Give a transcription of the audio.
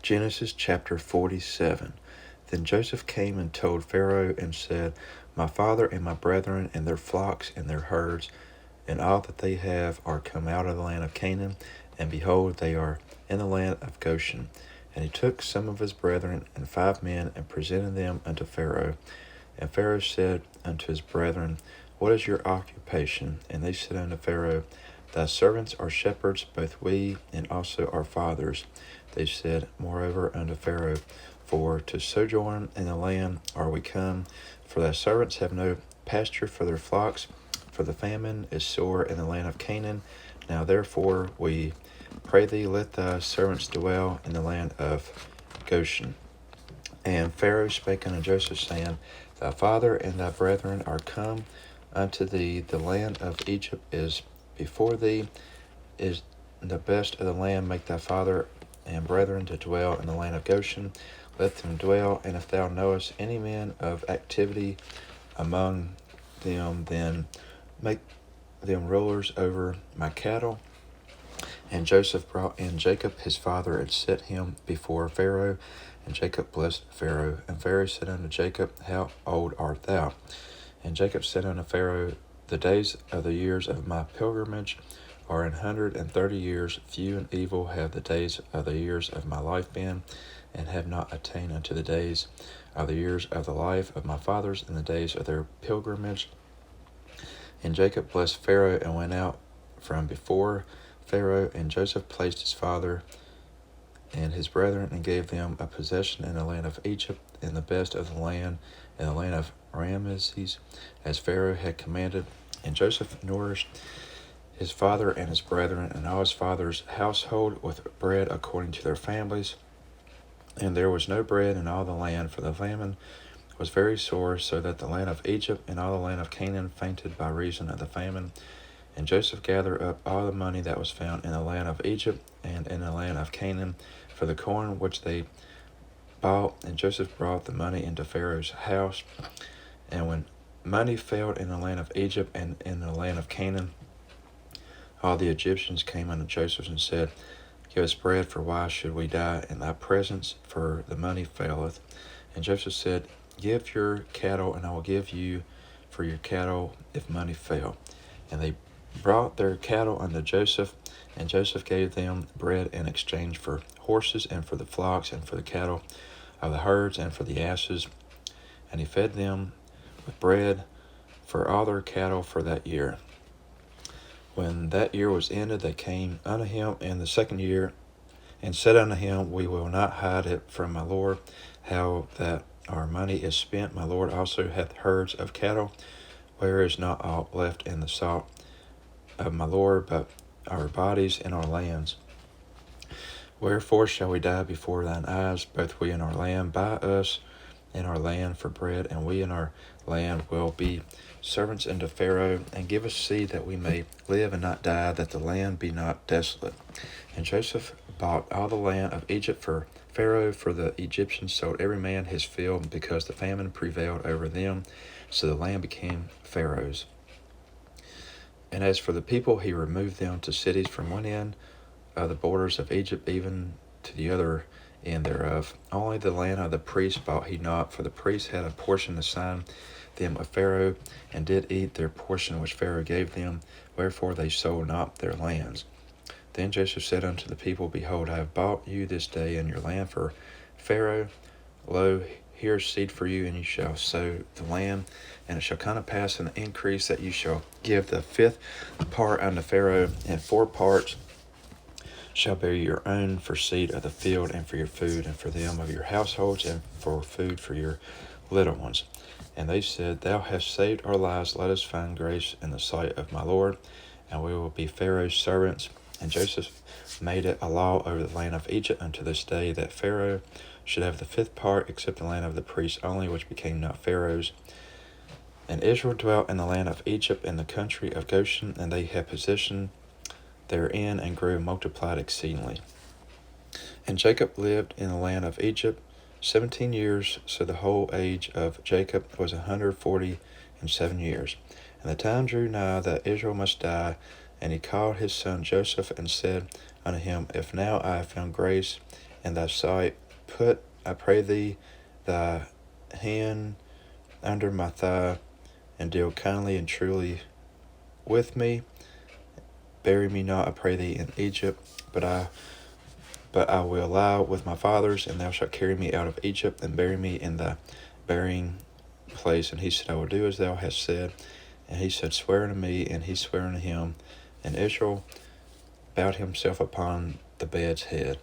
Genesis chapter 47. Then Joseph came and told Pharaoh and said, My father and my brethren and their flocks and their herds and all that they have are come out of the land of Canaan, and behold, they are in the land of Goshen. And he took some of his brethren and 5 men and presented them unto Pharaoh. And Pharaoh said unto his brethren, What is your occupation? And they said unto Pharaoh, Thy servants are shepherds, both we and also our fathers. They said moreover unto Pharaoh, For to sojourn in the land are we come, for thy servants have no pasture for their flocks, for the famine is sore in the land of Canaan. Now therefore we pray thee, let thy servants dwell in the land of Goshen. And Pharaoh spake unto Joseph, saying, Thy father and thy brethren are come unto thee, the land of Egypt is before thee, is the best of the land. Make thy father and brethren to dwell in the land of Goshen. Let them dwell, and if thou knowest any men of activity among them, then make them rulers over my cattle. And Joseph brought in Jacob his father and set him before Pharaoh. And Jacob blessed Pharaoh. And Pharaoh said unto Jacob, How old art thou? And Jacob said unto Pharaoh, The days of the years of my pilgrimage are 130 years. Few and evil have the days of the years of my life been, and have not attained unto the days of the years of the life of my fathers in the days of their pilgrimage. And Jacob blessed Pharaoh and went out from before Pharaoh. And Joseph placed his father and his brethren and gave them a possession in the land of Egypt, in the best of the land, in the land of Ramesses, as Pharaoh had commanded. And Joseph nourished his father and his brethren and all his father's household with bread according to their families. And there was no bread in all the land, for the famine was very sore, so that the land of Egypt and all the land of Canaan fainted by reason of the famine. And Joseph gathered up all the money that was found in the land of Egypt and in the land of Canaan for the corn which they bought. And Joseph brought the money into Pharaoh's house. And when money failed in the land of Egypt and in the land of Canaan, all the Egyptians came unto Joseph and said, Give us bread, for why should we die in thy presence? For the money faileth. And Joseph said, Give your cattle, and I will give you for your cattle if money fail. And they brought their cattle unto Joseph, and Joseph gave them bread in exchange for horses, and for the flocks, and for the cattle of the herds, and for the asses. And he fed them with bread for all their cattle for that year. When that year was ended, they came unto him in the 2nd year, and said unto him, We will not hide it from my lord, how that our money is spent. My lord also hath herds of cattle, where is not aught left in the salt of my lord, but our bodies and our lands. Wherefore shall we die before thine eyes, both we and our land? Buy us and our land for bread, and we and our land will be servants unto Pharaoh, and give us seed that we may live and not die, that the land be not desolate. And Joseph bought all the land of Egypt for Pharaoh, for the Egyptians sold every man his field, because the famine prevailed over them, so the land became Pharaoh's. And as for the people, he removed them to cities from one end of the borders of Egypt even to the other end thereof. Only the land of the priests bought he not, for the priests had a portion assigned them of Pharaoh, and did eat their portion which Pharaoh gave them, wherefore they sold not their lands. Then Joseph said unto the people, Behold, I have bought you this day and your land for Pharaoh. Lo, here is seed for you, and you shall sow the land. And it shall come to pass in the increase that you shall give the 5th part unto Pharaoh, and 4 parts shall be your own for seed of the field, and for your food, and for them of your households, and for food for your little ones. And they said, Thou hast saved our lives, let us find grace in the sight of my Lord, and we will be Pharaoh's servants. And Joseph made it a law over the land of Egypt unto this day, that Pharaoh should have the 5th part, except the land of the priests only, which became not Pharaoh's. And Israel dwelt in the land of Egypt, in the country of Goshen, and they had possession therein, and grew and multiplied exceedingly. And Jacob lived in the land of Egypt 17 years, so the whole age of Jacob was 147 years. And the time drew nigh that Israel must die, and he called his son Joseph, and said unto him, If now I have found grace in thy sight. Put, I pray thee, thy hand under my thigh, and deal kindly and truly with me. Bury me not, I pray thee, in Egypt, but I will lie with my fathers, and thou shalt carry me out of Egypt, and bury me in thy burying place. And he said, I will do as thou hast said. And he said, swear unto me, and he sware unto him. And Israel bowed himself upon the bed's head.